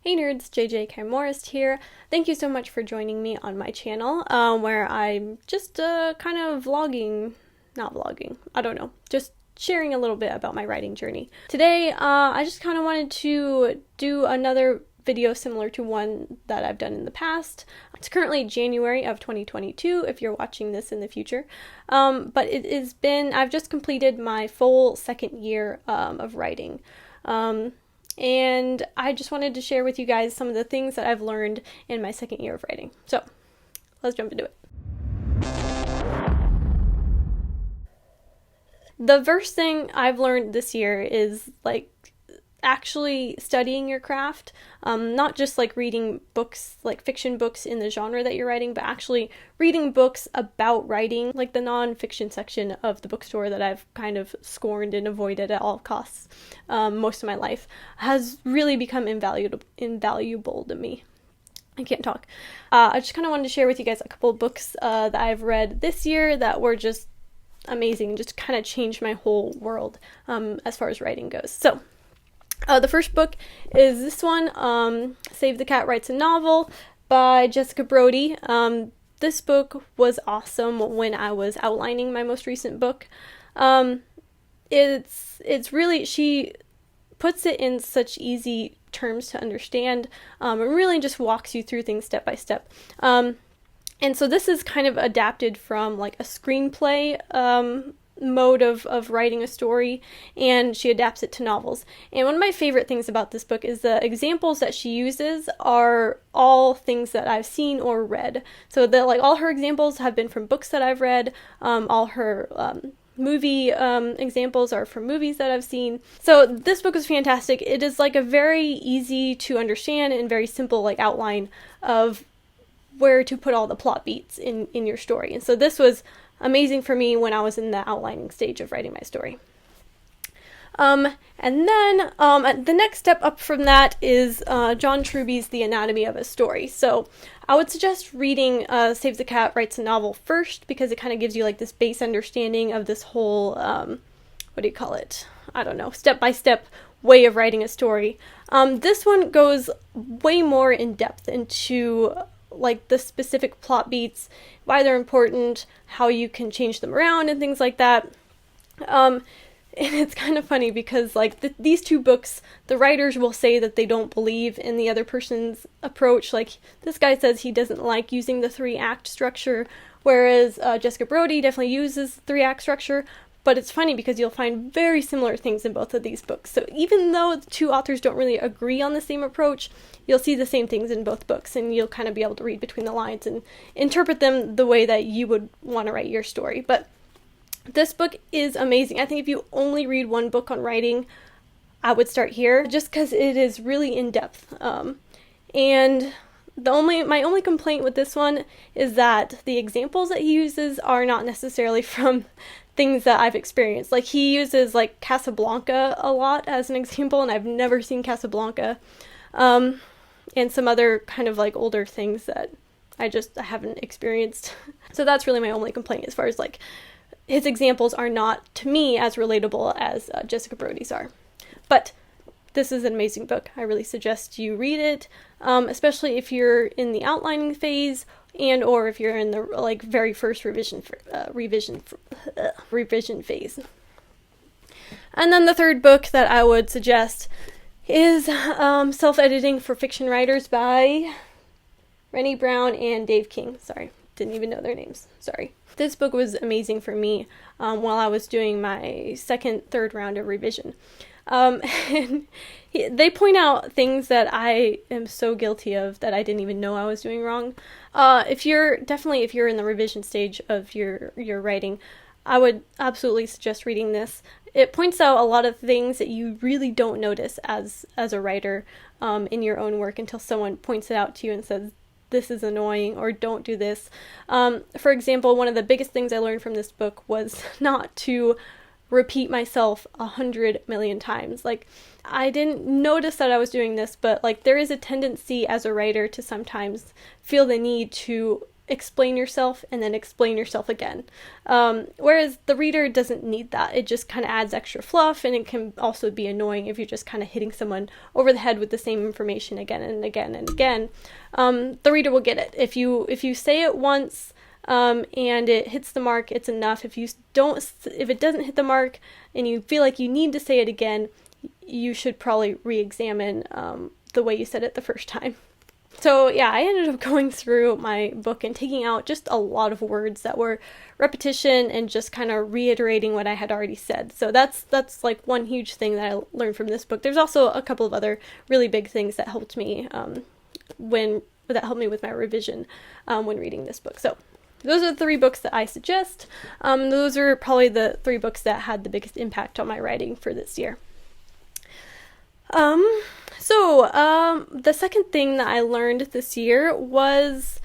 Hey nerds, JJ Morris here. Thank you so much for joining me on my channel, where I'm just kind of not vlogging, I don't know, just sharing a little bit about my writing journey. Today, I just kind of wanted to do another video similar to one that I've done in the past. It's currently January of 2022 if you're watching this in the future, but I've just completed my full second year of writing. And I just wanted to share with you guys some of the things that I've learned in my second year of writing. So, let's jump into it. The first thing I've learned this year is actually studying your craft, not just reading books, fiction books in the genre that you're writing, but actually reading books about writing, like the non-fiction section of the bookstore that I've kind of scorned and avoided at all costs most of my life, has really become invaluable to me. I can't talk. I just kind of wanted to share with you guys a couple of books that I've read this year that were just amazing and just kind of changed my whole world as far as writing goes. So, the first book is this one, Save the Cat Writes a Novel by Jessica Brody. This book was awesome when I was outlining my most recent book. It's really, she puts it in such easy terms to understand, and really just walks you through things step by step. And so this is kind of adapted from a screenplay mode of writing a story, and she adapts it to novels. And one of my favorite things about this book is the examples that she uses are all things that I've seen or read. So that all her examples have been from books that I've read, all her movie examples are from movies that I've seen. So this book is fantastic. It is a very easy to understand and very simple outline of where to put all the plot beats in your story. And so this was amazing for me when I was in the outlining stage of writing my story. And then the next step up from that is John Truby's The Anatomy of a Story. So I would suggest reading Save the Cat Writes a Novel first, because it kind of gives you this base understanding of this whole, what do you call it? I don't know, step-by-step way of writing a story. This one goes way more in depth into the specific plot beats, why they're important, how you can change them around, and things like that. And it's kind of funny because these two books, the writers will say that they don't believe in the other person's approach. This guy says he doesn't like using the 3-act structure, whereas Jessica Brody definitely uses 3-act structure. But it's funny because you'll find very similar things in both of these books. So even though the two authors don't really agree on the same approach, you'll see the same things in both books, and you'll kind of be able to read between the lines and interpret them the way that you would want to write your story. But this book is amazing. I think if you only read one book on writing, I would start here, just because it is really in-depth. And my only complaint with this one is that the examples that he uses are not necessarily from things that I've experienced. He uses Casablanca a lot as an example, and I've never seen Casablanca, and some other kind of older things that I haven't experienced. So that's really my only complaint, as far as his examples are not, to me, as relatable as Jessica Brody's are. But this is an amazing book. I really suggest you read it, especially if you're in the outlining phase, and or if you're in the very first revision phase. And then the third book that I would suggest is Self-Editing for Fiction Writers by Rennie Brown and Dave King. Sorry, didn't even know their names. Sorry. This book was amazing for me while I was doing my third round of revision. And they point out things that I am so guilty of that I didn't even know I was doing wrong. If you're in the revision stage of your writing, I would absolutely suggest reading this. It points out a lot of things that you really don't notice as a writer in your own work until someone points it out to you and says, this is annoying, or don't do this. For example, one of the biggest things I learned from this book was not to repeat myself 100 million times. I didn't notice that I was doing this, but there is a tendency as a writer to sometimes feel the need to explain yourself and then explain yourself again. Whereas the reader doesn't need that. It just kind of adds extra fluff, and it can also be annoying if you're just kind of hitting someone over the head with the same information again and again and again. The reader will get it. If you say it once, and it hits the mark, it's enough. If it doesn't hit the mark and you feel like you need to say it again, you should probably re-examine the way you said it the first time. So yeah, I ended up going through my book and taking out just a lot of words that were repetition and just kind of reiterating what I had already said. So that's like one huge thing that I learned from this book. There's also a couple of other really big things that helped me with my revision when reading this book. So those are the 3 books that I suggest. Those are probably the 3 books that had the biggest impact on my writing for this year. The second thing that I learned this year was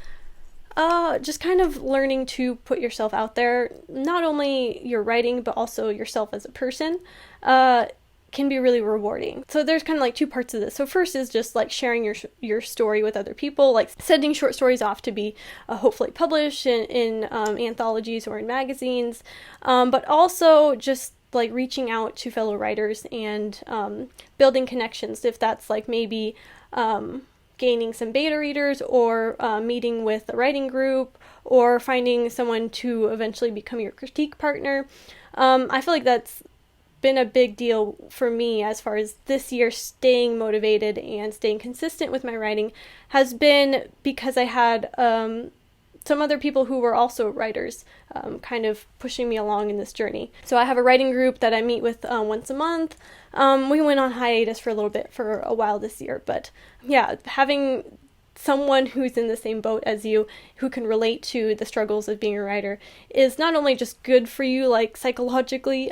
just kind of learning to put yourself out there. Not only your writing, but also yourself as a person can be really rewarding. So there's kind of like 2 parts of this. So first is just like sharing your story with other people, like sending short stories off to be hopefully published in anthologies or in magazines, but also just like reaching out to fellow writers and building connections, if that's like maybe gaining some beta readers or meeting with a writing group or finding someone to eventually become your critique partner. I feel like that's been a big deal for me as far as this year staying motivated and staying consistent with my writing has been because I had some other people who were also writers kind of pushing me along in this journey. So I have a writing group that I meet with once a month. We went on hiatus for a little bit for a while this year, but yeah, having someone who's in the same boat as you, who can relate to the struggles of being a writer, is not only just good for you, like psychologically,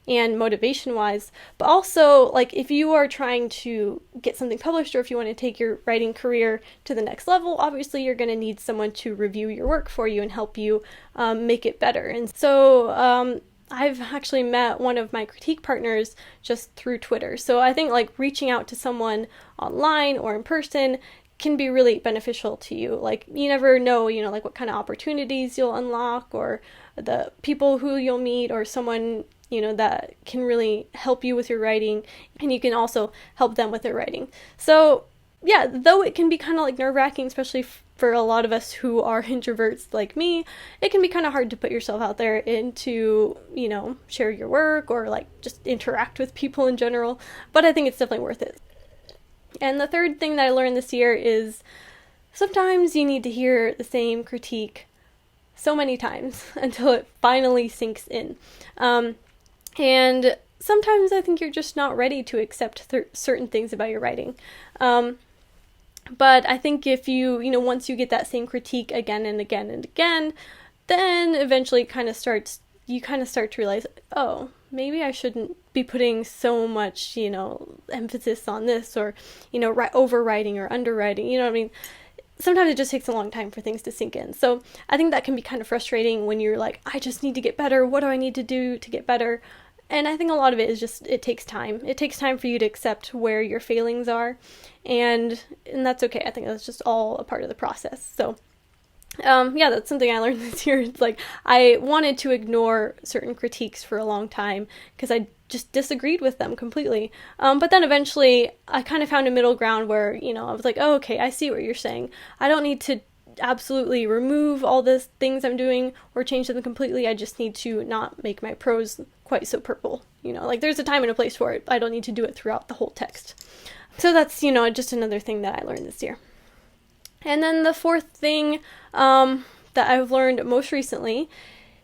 and motivation wise, but also like if you are trying to get something published or if you want to take your writing career to the next level, obviously you're going to need someone to review your work for you and help you make it better. And so I've actually met one of my critique partners just through Twitter. So I think like reaching out to someone online or in person can be really beneficial to you. Like you never know, like what kind of opportunities you'll unlock or the people who you'll meet or someone that can really help you with your writing, and you can also help them with their writing. So yeah, though it can be kind of like nerve-wracking, especially for a lot of us who are introverts like me, it can be kind of hard to put yourself out there and to, share your work or like just interact with people in general, but I think it's definitely worth it. And the third thing that I learned this year is sometimes you need to hear the same critique so many times until it finally sinks in. And sometimes I think you're just not ready to accept certain things about your writing. But I think if you once you get that same critique again and again and again, then eventually you kind of start to realize, oh, maybe I shouldn't be putting so much, emphasis on this or, overwriting or underwriting, you know what I mean? Sometimes it just takes a long time for things to sink in. So I think that can be kind of frustrating when you're like, I just need to get better. What do I need to do to get better? And I think a lot of it is just, it takes time. It takes time for you to accept where your failings are. And that's okay. I think that's just all a part of the process. So yeah, that's something I learned this year. It's like, I wanted to ignore certain critiques for a long time because I just disagreed with them completely. But then eventually I kind of found a middle ground where, I was like, oh, okay, I see what you're saying. I don't need to absolutely remove all the things I'm doing or change them completely. I just need to not make my prose quite so purple. Like there's a time and a place for it. I don't need to do it throughout the whole text. So that's, just another thing that I learned this year. And then the fourth thing that I've learned most recently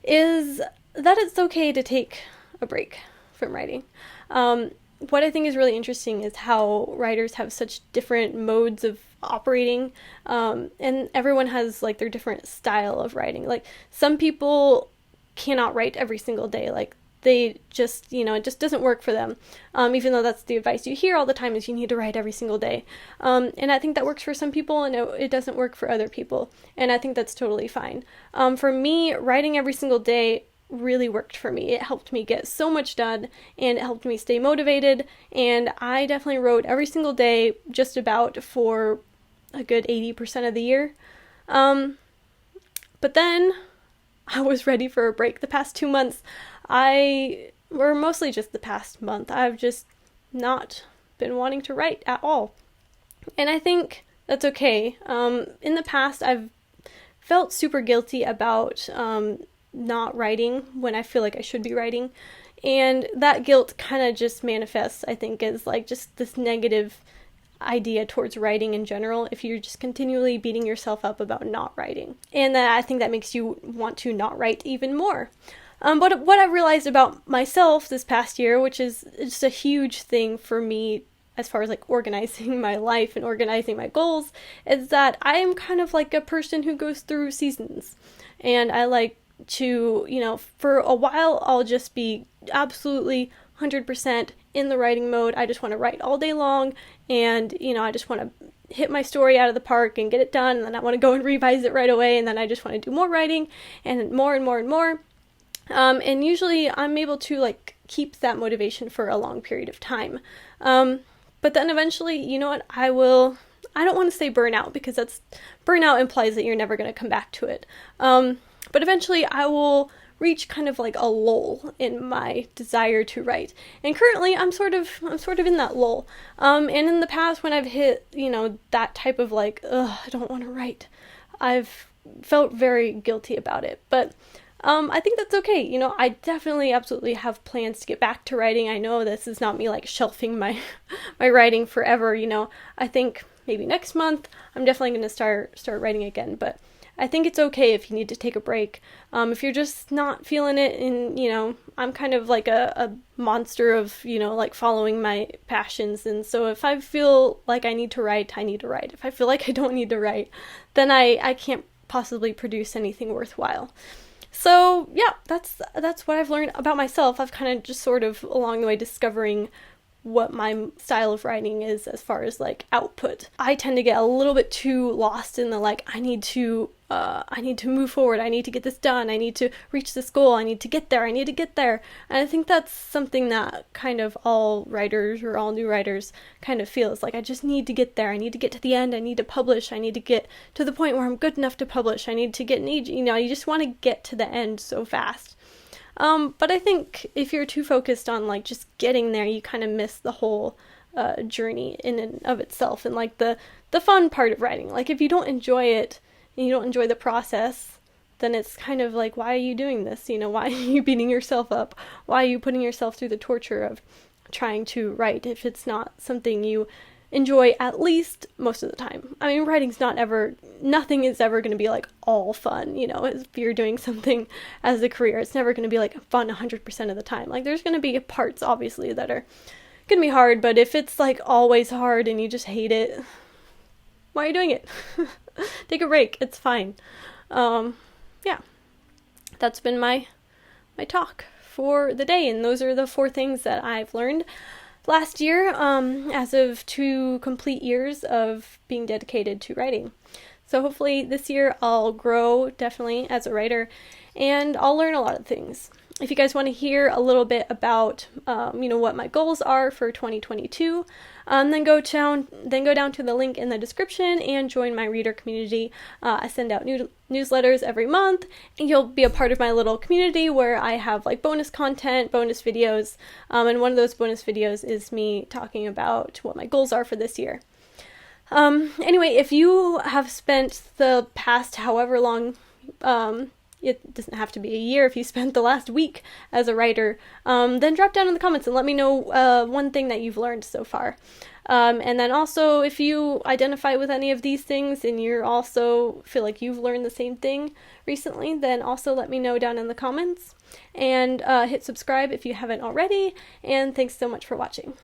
is that it's okay to take a break from writing. What I think is really interesting is how writers have such different modes of operating, and everyone has like their different style of writing. Like some people cannot write every single day. Like they just, it just doesn't work for them. Even though that's the advice you hear all the time is you need to write every single day. And I think that works for some people and it doesn't work for other people. And I think that's totally fine. For me, writing every single day really worked for me. It helped me get so much done and it helped me stay motivated. And I definitely wrote every single day just about for a good 80% of the year. But then I was ready for a break. The past 2 months, or mostly just the past month, I've just not been wanting to write at all. And I think that's okay. In the past, I've felt super guilty about not writing when I feel like I should be writing. And that guilt kind of just manifests, I think, as like just this negative idea towards writing in general if you're just continually beating yourself up about not writing. And that I think that makes you want to not write even more. But what I realized about myself this past year, which is just a huge thing for me as far as like organizing my life and organizing my goals, is that I am kind of like a person who goes through seasons. And I like to, for a while I'll just be absolutely 100% in the writing mode. I just want to write all day long, and I just want to hit my story out of the park and get it done, and then I want to go and revise it right away, and then I just want to do more writing and more and more and more. And usually I'm able to like keep that motivation for a long period of time. But then eventually, you know what, I don't want to say burnout, because burnout implies that you're never going to come back to it. But eventually I will reach kind of like a lull in my desire to write. And currently I'm sort of in that lull. And in the past, when I've hit, that type of like, I don't want to write, I've felt very guilty about it. But I think that's okay. I definitely absolutely have plans to get back to writing. I know this is not me like shelving my writing forever. I think maybe next month I'm definitely going to start writing again. But I think it's okay if you need to take a break. If you're just not feeling it, and I'm kind of like a monster of like following my passions, and so if I feel like I need to write, I need to write. If I feel like I don't need to write, then I can't possibly produce anything worthwhile. So yeah, that's what I've learned about myself. I've kind of just sort of along the way discovering what my style of writing is as far as like output. I tend to get a little bit too lost in the like, I need to move forward, I need to get this done, I need to reach this goal, I need to get there. And I think that's something that kind of all writers or all new writers kind of feels like, I just need to get there, I need to get to the end, I need to publish, I need to get to the point where I'm good enough to publish, I need to get you just want to get to the end so fast. But I think if you're too focused on like just getting there, you kind of miss the whole journey in and of itself, and like the fun part of writing. Like if you don't enjoy it and you don't enjoy the process, then it's kind of like, why are you doing this? Why are you beating yourself up? Why are you putting yourself through the torture of trying to write if it's not something you enjoy at least most of the time? I mean, nothing is ever going to be like all fun, if you're doing something as a career. It's never going to be like fun 100% of the time. Like there's going to be parts obviously that are going to be hard, but if it's like always hard and you just hate it, why are you doing it? Take a break. It's fine. Yeah, that's been my talk for the day, and those are the 4 things that I've learned last year, as of 2 complete years of being dedicated to writing. So hopefully this year I'll grow definitely as a writer, and I'll learn a lot of things. If you guys want to hear a little bit about, what my goals are for 2022, then go down to the link in the description and join my reader community. I send out newsletters every month, and you'll be a part of my little community where I have like bonus content, bonus videos, and one of those bonus videos is me talking about what my goals are for this year. Anyway, if you have spent the past however long, it doesn't have to be a year, if you spent the last week as a writer, then drop down in the comments and let me know one thing that you've learned so far. And then also, if you identify with any of these things and you also feel like you've learned the same thing recently, then also let me know down in the comments. And hit subscribe if you haven't already, and thanks so much for watching.